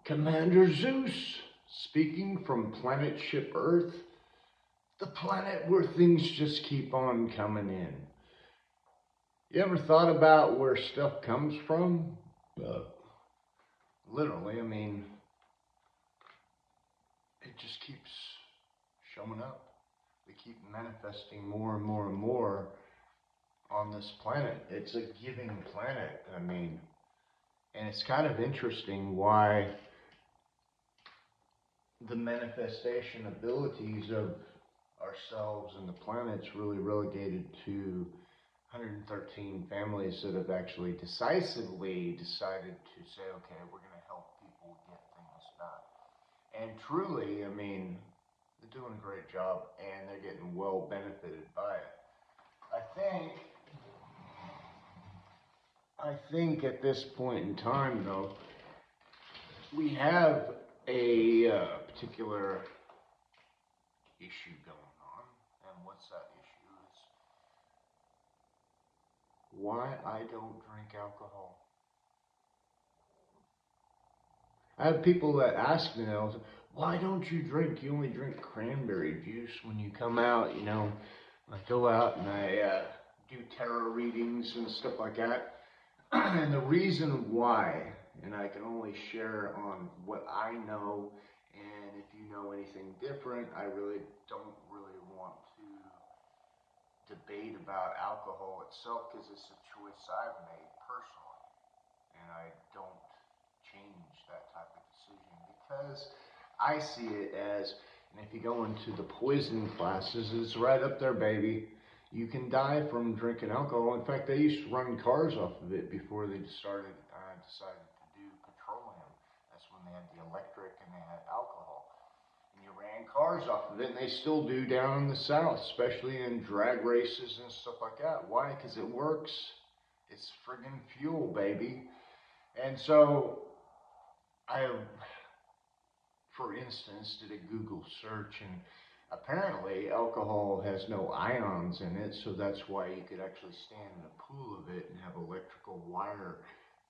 Commander Zeus, speaking from planet ship Earth, the planet where things just keep on coming in. You ever thought about where stuff comes from? Uh, Literally, I mean, it just keeps showing up. We keep manifesting more and more and more on this planet. It's a giving planet. I mean, and it's kind of interesting why the manifestation abilities of ourselves and the planet's really relegated to 113 families that have actually decisively decided to say, okay, we're going to help people get things done. And truly, I mean, they're doing a great job and they're getting well benefited by it. I think I think at this point in time, though, we have a particular issue going on, and what's that issue is why I don't drink alcohol. I have people that ask me now, why don't you drink? You only drink cranberry juice when you come out, you know. I go out and I do tarot readings and stuff like that. And the reason why, and I can only share on what I know, and if you know anything different, I really don't really want to debate about alcohol itself because it's a choice I've made personally, and I don't change that type of decision because I see it as, and if you go into the poison classes, it's right up there, baby. You can die from drinking alcohol. In fact, they used to run cars off of it before they decided to do petroleum. That's when they had the electric and they had alcohol. And you ran cars off of it, and they still do down in the South, especially in drag races and stuff like that. Why? Because it works. It's friggin' fuel, baby. And so I, for instance, did a Google search, and apparently alcohol has no ions in it, so that's why you could actually stand in a pool of it and have electrical wire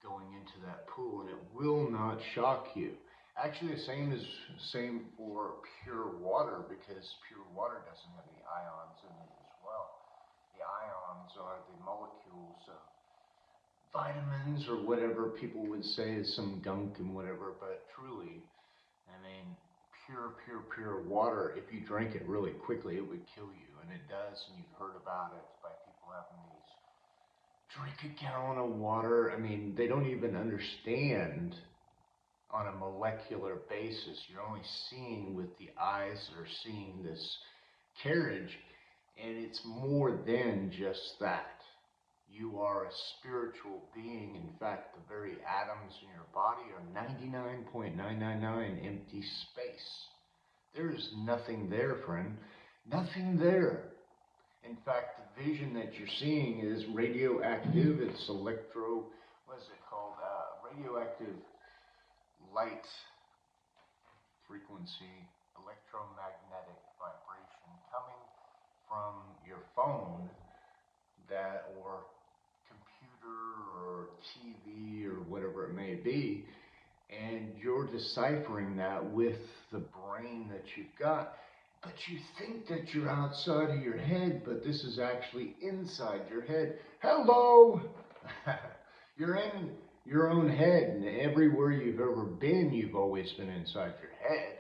going into that pool, and it will not shock you. Actually, the same for pure water because pure water doesn't have any ions in it as well. The ions are the molecules of vitamins or whatever people would say is some gunk and whatever, but truly, I mean, pure water, if you drink it really quickly, it would kill you. And it does, and you've heard about it by people having these drink a gallon of water. I mean, they don't even understand on a molecular basis. You're only seeing with the eyes that are seeing this carriage, and it's more than just that. You are a spiritual being. In fact, the very atoms in your body are 99.999 empty space. There is nothing there, friend. Nothing there. In fact, the vision that you're seeing is radioactive. It's what is it called? Radioactive light frequency, electromagnetic vibration coming from your phone that or computer or TV or whatever it may be, and you're deciphering that with the brain that you've got. But you think that you're outside of your head, but this is actually inside your head. Hello! You're in your own head, and everywhere you've ever been, you've always been inside your head.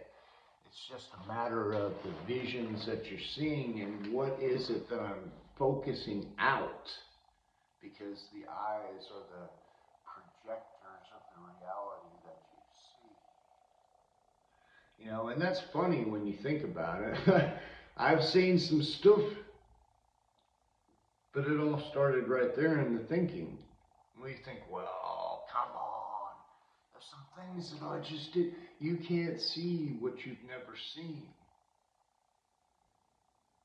It's just a matter of the visions that you're seeing and what is it that I'm focusing out, because the eyes are the projectors of the reality that you see. You know, and that's funny when you think about it. I've seen some stuff, but it all started right there in the thinking. We think, well, come on. There's some things that I just did. You can't see what you've never seen.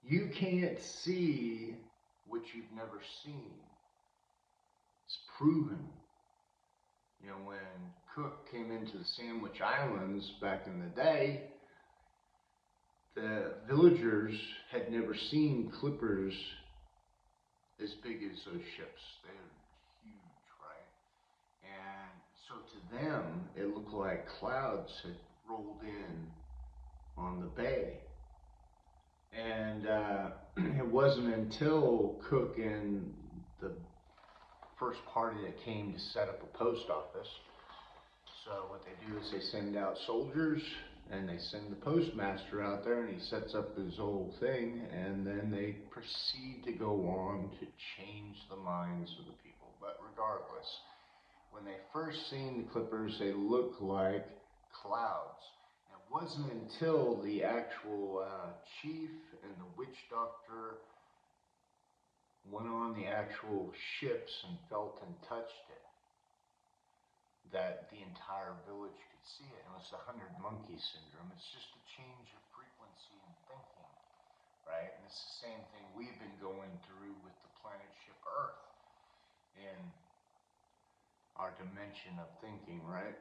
You can't see what you've never seen. It's proven. You know, when Cook came into the Sandwich Islands back in the day, the villagers had never seen clippers as big as those ships. They're huge, right? And so to to them, it looked like clouds had rolled in on the bay. And it wasn't until Cook and the first party that came to set up a post office. So what they do is they send out soldiers and they send the postmaster out there and he sets up his whole thing, and then they proceed to go on to change the minds of the people. But regardless, when they first seen the Clippers, they looked like clouds. And it wasn't until the actual chief and the witch doctor went on the actual ships and felt and touched it that the entire village could see it. It was the 100 monkey syndrome. It's just a change of frequency and thinking, right? And it's the same thing we've been going through with the planet ship Earth in our dimension of thinking, right?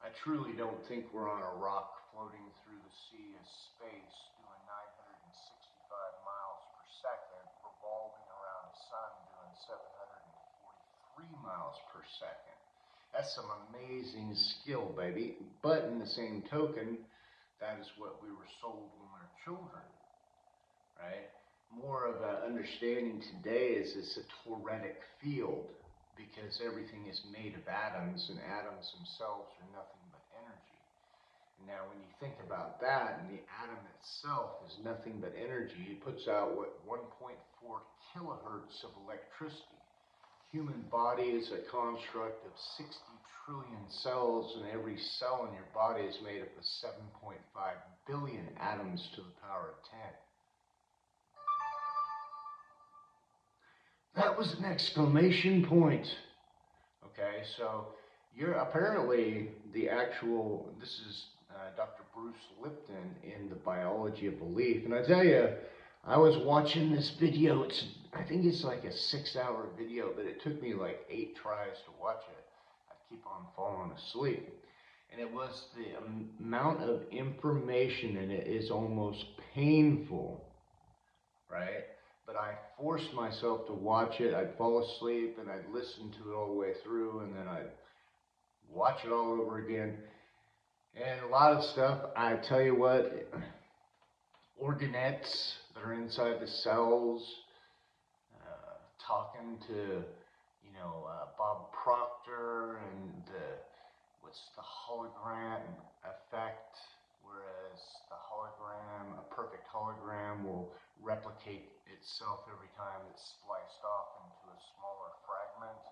I truly don't think we're on a rock floating through the sea of space doing 965 miles per second, revolving around the sun doing 743 miles per second. That's some amazing skill, baby. But in the same token, that is what we were sold when we were children, right? More of an understanding today is it's a toritic field, because everything is made of atoms, and atoms themselves are nothing but energy. Now, when you think about that, and the atom itself is nothing but energy, it puts out, 1.4 kilohertz of electricity. Human body is a construct of 60 trillion cells, and every cell in your body is made up of 7.5 billion atoms to the power of 10. That was an exclamation point. Okay, so you're apparently the actual, this is Dr. Bruce Lipton in The Biology of Belief. And I tell you, I was watching this video. I think it's like a 6-hour video, but it took me like 8 tries to watch it. I keep on falling asleep. And it was the amount of information in it is almost painful, right? But I forced myself to watch it. I'd fall asleep and I'd listen to it all the way through, and then I'd watch it all over again. And a lot of stuff, I tell you what, organelles that are inside the cells, talking to, Bob Proctor, and what's the hologram effect, whereas the hologram, a perfect hologram, will replicate itself every time it's spliced off into a smaller fragment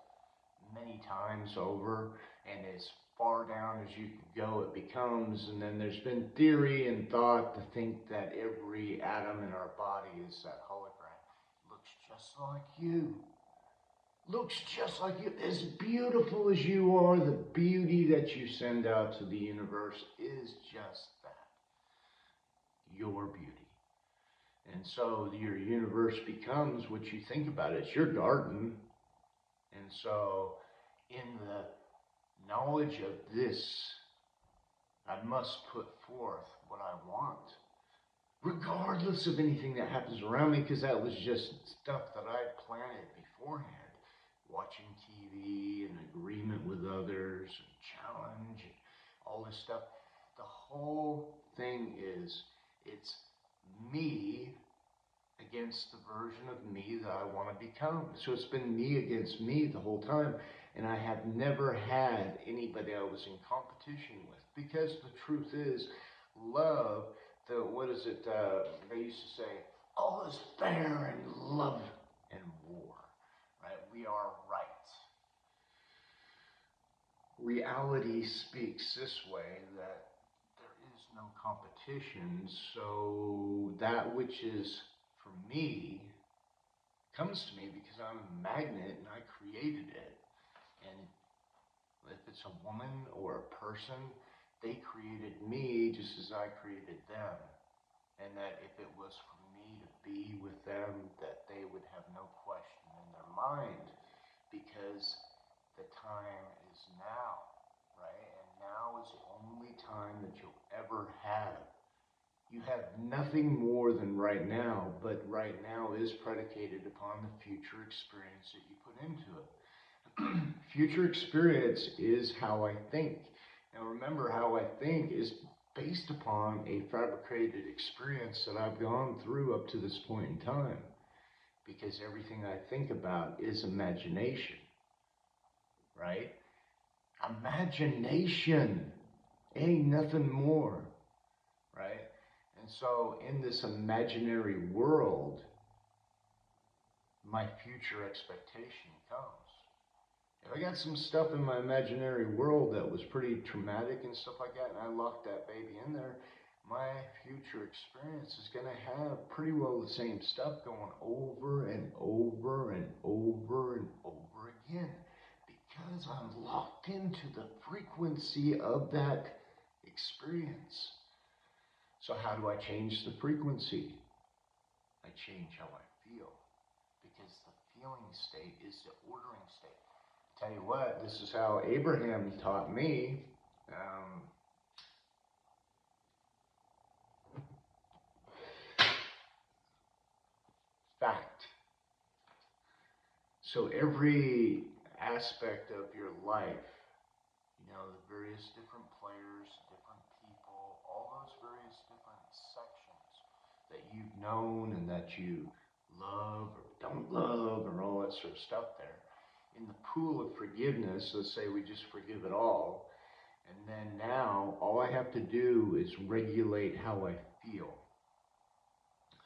many times over, and as far down as you can go it becomes. And then there's been theory and thought to think that every atom in our body is that hologram. Looks just like you. Looks just like you. As beautiful as you are, the beauty that you send out to the universe is just that. Your beauty. And so your universe becomes what you think about it. It's your garden. And so in the knowledge of this, I must put forth what I want, regardless of anything that happens around me, because that was just stuff that I had planted beforehand. Watching TV and agreement with others and challenge and all this stuff. The whole thing is, it's me against the version of me that I want to become. So it's been me against me the whole time, and I have never had anybody I was in competition with, because the truth is, love, they used to say, all is fair in love and war, right? We are right. Reality speaks this way, that there is no competition, so that which is for me comes to me because I'm a magnet and I created it. And if it's a woman or a person, they created me just as I created them. And that if it was for me to be with them, that they would have no question in their mind, because the time is now, right? And now is the only time that you'll ever have. You have nothing more than right now, but right now is predicated upon the future experience that you put into it. Future experience is how I think. Now remember, how I think is based upon a fabricated experience that I've gone through up to this point in time. Because everything I think about is imagination, right? Imagination ain't nothing more, right? And so in this imaginary world, my future expectation comes. If I got some stuff in my imaginary world that was pretty traumatic and stuff like that, and I locked that baby in there, my future experience is going to have pretty well the same stuff going over and over and over and over again, because I'm locked into the frequency of that experience. So how do I change the frequency? I change how I feel, because the feeling state is the ordering state. Tell you what, this is how Abraham taught me. Fact. So every aspect of your life, you know, the various different players, different people, all those various different sections that you've known and that you love or don't love or all that sort of stuff there. In the pool of forgiveness, let's say we just forgive it all, and then now all I have to do is regulate how I feel.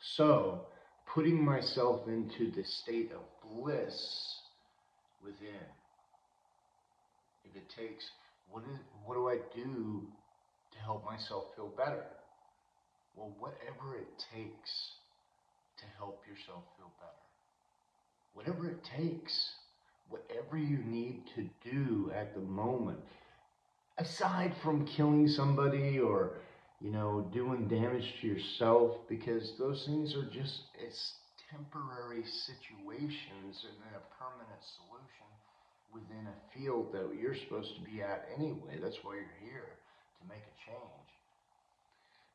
So, putting myself into the state of bliss within. If it takes, what do I do to help myself feel better? Well, whatever it takes to help yourself feel better. Whatever it takes, whatever you need to do at the moment, aside from killing somebody or, you know, doing damage to yourself, because those things are just, it's temporary situations and a permanent solution within a field that you're supposed to be at anyway. That's why you're here, to make a change.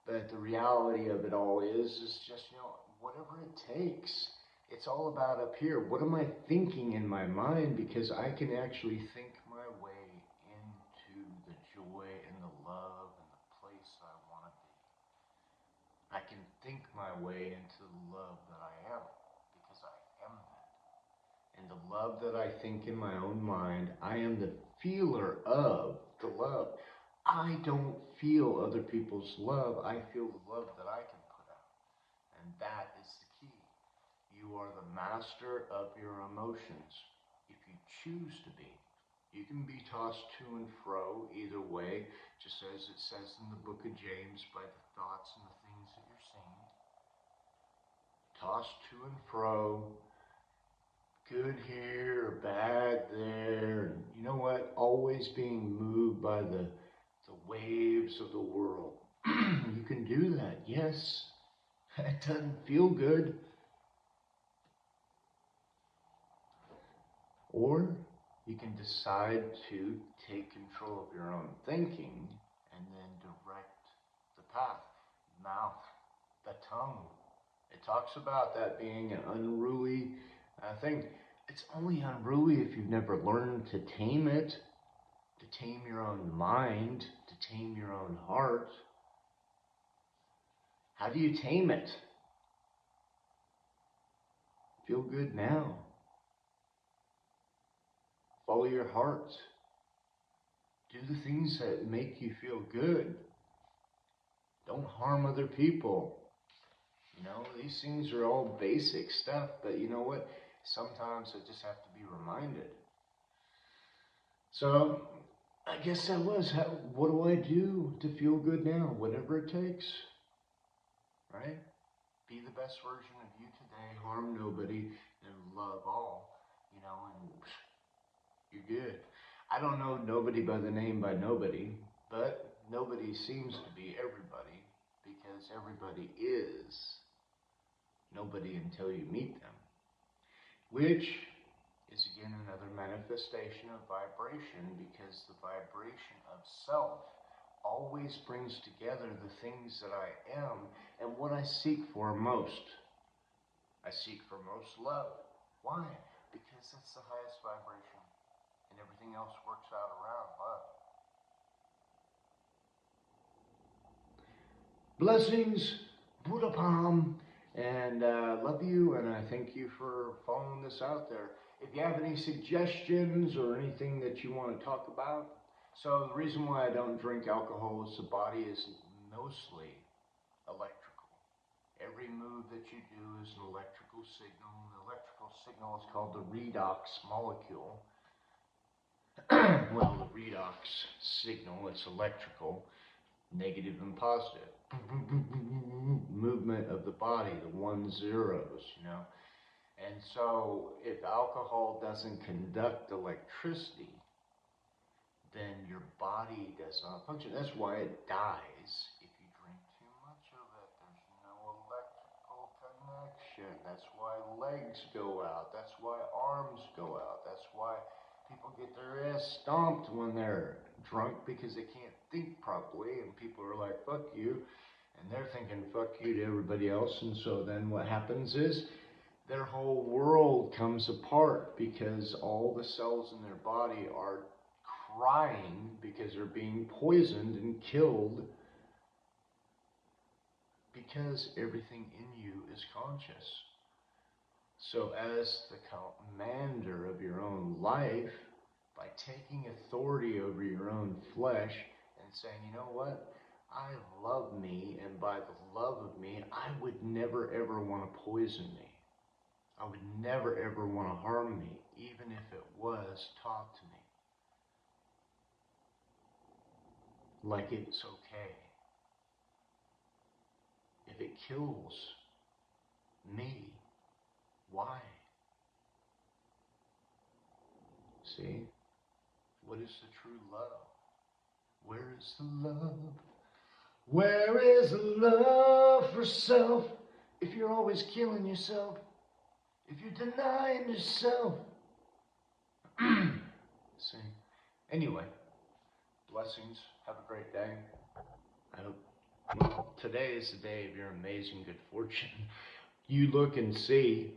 But the reality of it all is just, you know, whatever it takes. It's all about up here. What am I thinking in my mind? Because I can actually think my way into the joy and the love and the place I want to be. I can think my way into the love that I am, because I am that. And the love that I think in my own mind, I am the feeler of the love. I don't feel other people's love. I feel the love that I can put out. And that is the key. You are the master of your emotions, if you choose to be. You can be tossed to and fro either way, just as it says in the book of James, by the thoughts and the things that you're seeing. Tossed to and fro, good here or bad there. You know what? Always being moved by the waves of the world. You can do that, yes. It doesn't feel good. Or you can decide to take control of your own thinking and then direct the path. Mouth, the tongue. It talks about that being an unruly thing. It's only unruly if you've never learned to tame it, to tame your own mind, to tame your own heart. How do you tame it? Feel good now. Follow your heart. Do the things that make you feel good. Don't harm other people. You know, these things are all basic stuff, but you know what? Sometimes I just have to be reminded. So, I guess that was, what do I do to feel good now? Whatever it takes, right? Be the best version of you today, harm nobody, and love all, you know, and you're good. I don't know nobody by the name by nobody, but nobody seems to be everybody, because everybody is nobody until you meet them, which is again another manifestation of vibration, because the vibration of self always brings together the things that I am and what I seek for most. I seek for most love. Why? Because it's the highest vibration. everything else works out around love. Blessings, Buddha Palm, and love you, and I thank you for following this out there. If you have any suggestions or anything that you want to talk about, so the reason why I don't drink alcohol is the body is mostly electrical. Every move that you do is an electrical signal. The electrical signal is called the redox molecule. Well, the redox signal, it's electrical, negative and positive. Movement of the body, the 1 zeros, you know. And so if alcohol doesn't conduct electricity, then your body does not function. That's why it dies if you drink too much of it. There's no electrical connection. That's why legs go out. That's why arms go out. That's why people get their ass stomped when they're drunk because they can't think properly, and people are like, fuck you, and they're thinking fuck you to everybody else. And so then what happens is their whole world comes apart because all the cells in their body are crying because they're being poisoned and killed, because everything in you is conscious. So as the commander of your own life, by taking authority over your own flesh and saying, you know what, I love me, and by the love of me, I would never ever want to poison me. I would never ever want to harm me, even if it was taught to me. Like it's okay. If it kills me, why? See? What is the true love? Where is the love? Where is the love for self? If you're always killing yourself, if you're denying yourself. See? Anyway, blessings. Have a great day. I hope, well, today is the day of your amazing good fortune. You look and see